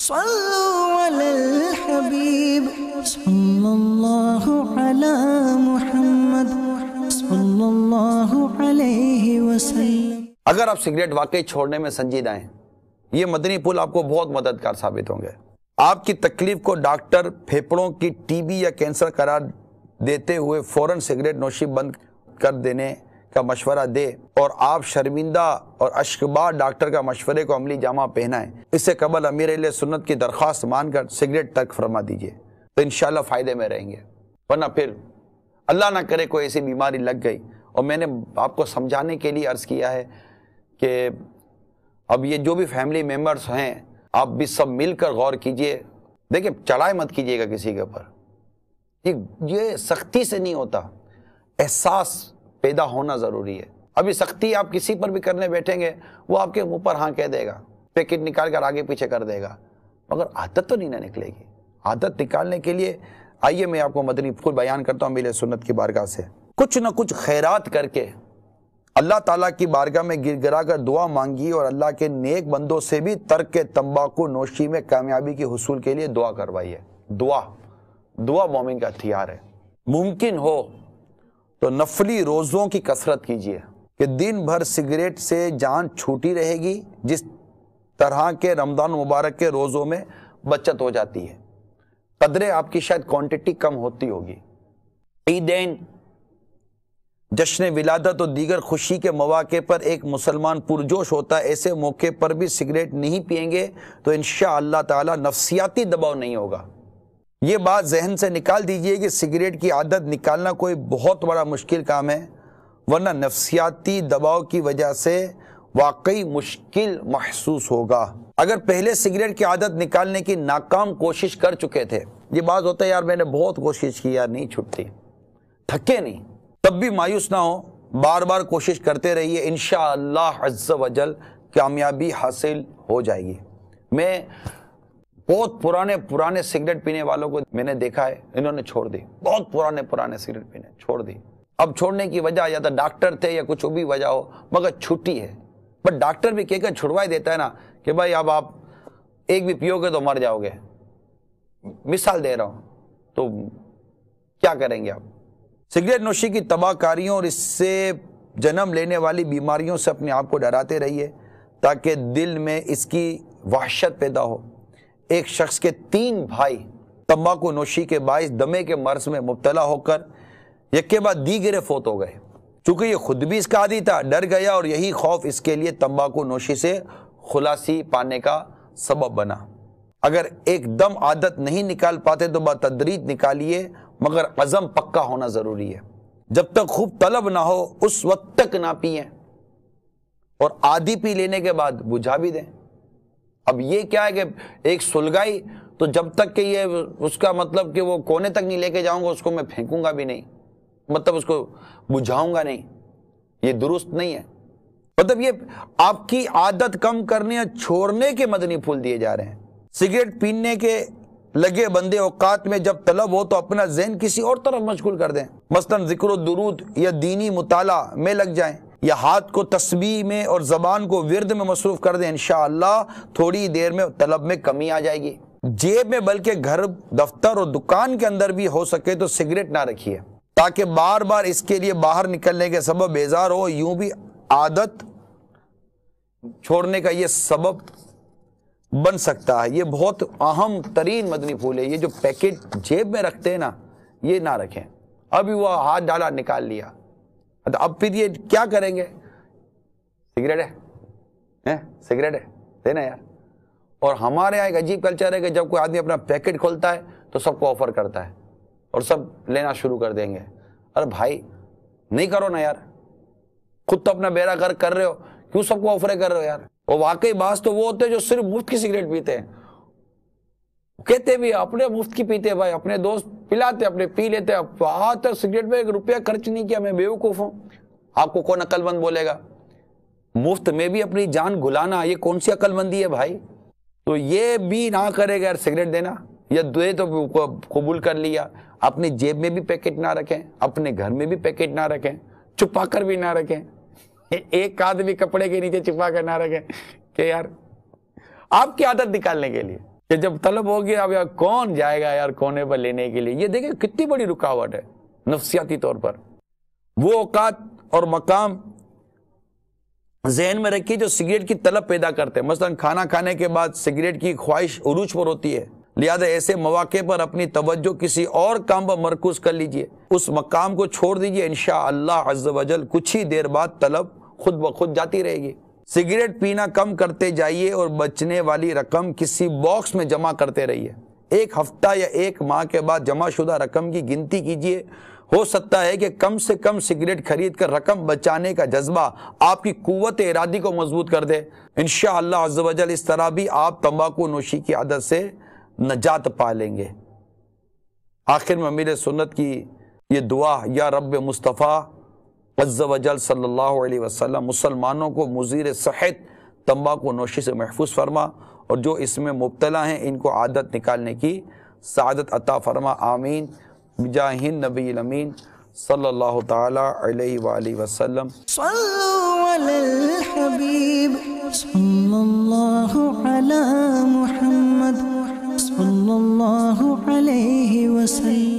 صلوا علی الحبیب صلی اللہ علی محمد صلی اللہ علیہ وسلم۔ اگر آپ سگریٹ واقعی چھوڑنے میں سنجیدہ ہیں، یہ مدنی پھول آپ کو بہت مددگار ثابت ہوں گے۔ آپ کی تکلیف کو ڈاکٹر پھیپھڑوں کی ٹی بی یا کینسر قرار دیتے ہوئے فوراً سگریٹ نوشی بند کر دینے کا مشورہ دے اور آپ شرمندہ اور اشکبار ڈاکٹر کا مشورے کو عملی جامہ پہنائیں، اس سے قبل امیر اہل سنت کی درخواست مان کر سگریٹ ترک فرما دیجئے تو انشاءاللہ فائدے میں رہیں گے۔ ورنہ پھر اللہ نہ کرے کوئی ایسی بیماری لگ گئی، اور میں نے آپ کو سمجھانے کے لیے عرض کیا ہے کہ اب یہ جو بھی فیملی ممبرز ہیں آپ بھی سب مل کر غور کیجئے، دیکھیں چڑھائی مت کیجئے گا کسی کے اوپر، یہ سختی سے نہیں ہوتا، احساس پیدا ہونا ضروری ہے۔ ابھی سختی آپ کسی پر بھی کرنے بیٹھیں گے وہ آپ کے منہ پر ہاں کہہ دے گا، پیکٹ نکال کر آگے پیچھے کر دے گا، مگر عادت تو نہیں نہ نکلے گی۔ عادت نکالنے کے لیے آئیے میں آپ کو مدنی پھول بیان کرتا ہوں میرے سنت کی بارگاہ سے۔ کچھ نہ کچھ خیرات کر کے اللہ تعالیٰ کی بارگاہ میں گر گرا کر دعا مانگی اور اللہ کے نیک بندوں سے بھی ترک تمباکو نوشی میں کامیابی کے حصول کے لیے دعا کروائیے۔ دعا مومن کا ہتھیار ہے۔ ممکن ہو تو نفلی روزوں کی کثرت کیجیے کہ دن بھر سگریٹ سے جان چھوٹی رہے گی، جس طرح کے رمضان مبارک کے روزوں میں بچت ہو جاتی ہے۔ قدرے آپ کی شاید کوانٹٹی کم ہوتی ہوگی۔ عیدین، جشن ولادت اور دیگر خوشی کے مواقع پر ایک مسلمان پرجوش ہوتا ہے، ایسے موقع پر بھی سگریٹ نہیں پئیں گے تو انشاءاللہ تعالی نفسیاتی دباؤ نہیں ہوگا۔ یہ بات ذہن سے نکال دیجئے کہ سگریٹ کی عادت نکالنا کوئی بہت بڑا مشکل کام ہے، ورنہ نفسیاتی دباؤ کی وجہ سے واقعی مشکل محسوس ہوگا۔ اگر پہلے سگریٹ کی عادت نکالنے کی ناکام کوشش کر چکے تھے، یہ بات ہوتا ہے یار میں نے بہت کوشش کی یار نہیں چھٹتی، تھکے نہیں، تب بھی مایوس نہ ہو، بار بار کوشش کرتے رہیے، انشاءاللہ عز و جل کامیابی حاصل ہو جائے گی۔ میں بہت پرانے سگریٹ پینے والوں کو میں نے دیکھا ہے، انہوں نے چھوڑ دی، بہت پرانے سگریٹ پینے چھوڑ دی۔ اب چھوڑنے کی وجہ یا تو ڈاکٹر تھے یا کچھ بھی وجہ ہو، مگر چھٹی ہے۔ بٹ ڈاکٹر بھی کہہ کر چھڑوائی دیتا ہے نا کہ بھائی اب آپ ایک بھی پیو گے تو مر جاؤ گے، مثال دے رہا ہوں، تو کیا کریں گے آپ؟ سگریٹ نوشی کی تباہ کاریوں اور اس سے جنم لینے والی بیماریوں سے اپنے آپ کو ڈراتے رہیے تاکہ دل میں اس کی وحشت پیدا ہو۔ ایک شخص کے 3 بھائی تمباکو نوشی کے باعث دمے کے مرض میں مبتلا ہو کر یک کے بعد دیگرے فوت ہو گئے۔ چونکہ یہ خود بھی اس کا عادی تھا، ڈر گیا اور یہی خوف اس کے لیے تمباکو نوشی سے خلاصی پانے کا سبب بنا۔ اگر ایک دم عادت نہیں نکال پاتے تو بتدریج نکالیے، مگر عزم پکا ہونا ضروری ہے۔ جب تک خوب طلب نہ ہو اس وقت تک نہ پئیں، اور آدھی پی لینے کے بعد بجھا بھی دیں۔ اب یہ کیا ہے کہ ایک سلگائی تو جب تک کہ یہ اس کا مطلب کہ وہ کونے تک نہیں لے کے جاؤں گا، اس کو میں پھینکوں گا بھی نہیں، مطلب اس کو بجھاؤں گا نہیں، یہ درست نہیں ہے۔ مطلب یہ آپ کی عادت کم کرنے اور چھوڑنے کے مدنی پھول دیے جا رہے ہیں۔ سگریٹ پینے کے لگے بندے اوقات میں جب طلب ہو تو اپنا ذہن کسی اور طرف مشغول کر دیں، مثلا ذکر و درود یا دینی مطالعہ میں لگ جائیں، یا ہاتھ کو تسبیح میں اور زبان کو ورد میں مصروف کر دیں۔ انشاءاللہ تھوڑی دیر میں طلب میں کمی آ جائے گی۔ جیب میں بلکہ گھر، دفتر اور دکان کے اندر بھی ہو سکے تو سگریٹ نہ رکھیے تاکہ بار بار اس کے لیے باہر نکلنے کے سبب بیزار ہو۔ یوں بھی عادت چھوڑنے کا یہ سبب بن سکتا ہے۔ یہ بہت اہم ترین مدنی پھول ہے۔ یہ جو پیکٹ جیب میں رکھتے ہیں نا، یہ نہ رکھیں۔ ابھی وہ ہاتھ ڈالا نکال لیا، اب پھر یہ کیا کریں گے؟ سگریٹ ہے، سگریٹ ہے دینا یار۔ اور ہمارے یہاں ایک عجیب کلچر ہے کہ جب کوئی آدمی اپنا پیکٹ کھولتا ہے تو سب کو آفر کرتا ہے اور سب لینا شروع کر دیں گے۔ ارے بھائی نہیں کرو نا یار، خود تو اپنا بیڑا غرق کر رہے ہو، کیوں سب کو آفریں کر رہے ہو یار؟ اور واقعی بعض تو وہ ہوتے ہیں جو صرف مفت کی سگریٹ پیتے ہیں، کہتے بھی اپنے مفت کی پیتے، بھائی اپنے دوست پلاتے اپنے پی لیتے، آج تک سگریٹ میں 1 روپیہ خرچ نہیں کیا، میں بیوقوف ہوں۔ آپ کو کون عقل مند بولے گا؟ مفت میں بھی اپنی جان گلانا یہ کون سی عقل مندی ہے بھائی؟ تو یہ بھی نہ کرے گا یار سگریٹ دینا، یا دے تو قبول کر لیا۔ اپنی جیب میں بھی پیکٹ نہ رکھیں، اپنے گھر میں بھی پیکٹ نہ رکھیں، چھپا کر بھی نہ رکھیں، ایک آدمی کپڑے کے نیچے چھپا کر نہ رکھیں کہ یار آپ کی عادت نکالنے کے لیے کہ جب طلب ہو گیا اب یار کون جائے گا یار کونے پر لینے کے لیے. یہ دیکھیں کتنی بڑی رکاوٹ ہے نفسیاتی طور پر. وہ اوقات اور مقام ذہن میں رکھیے جو سگریٹ کی طلب پیدا کرتے ہیں. مثلا کھانا کھانے کے بعد سگریٹ کی خواہش عروج پر ہوتی ہے, لہذا ایسے مواقع پر اپنی توجہ کسی اور کام پر مرکوز کر لیجئے, اس مقام کو چھوڑ دیجئے, انشاءاللہ عز و جل کچھ ہی دیر بعد طلب خود بخود جاتی رہے گی. سگریٹ پینا کم کرتے جائیے اور بچنے والی رقم کسی باکس میں جمع کرتے رہیے. ایک ہفتہ یا ایک ماہ کے بعد جمع شدہ رقم کی گنتی کیجئے. ہو سکتا ہے کہ کم سے کم سگریٹ خرید کر رقم بچانے کا جذبہ آپ کی قوت ارادی کو مضبوط کر دے. انشاءاللہ عز و جل اس طرح بھی آپ تمباکو نوشی کی عادت سے نجات پا لیں گے. آخر میں امیر سنت کی یہ دعا, یا رب مصطفیٰ عز و جل صلی اللہ علیہ وسلم مسلمانوں کو مضر صحت تمباکو نوشی سے محفوظ فرما, اور جو اس میں مبتلا ہیں ان کو عادت نکالنے کی سعادت عطا فرما. آمین بجاہ النبی الامین صلی اللہ تعالی علیہ وآلہ وسلم. صلوا علی الحبیب صلی اللہ علی محمد صلی اللہ علیہ وسلم.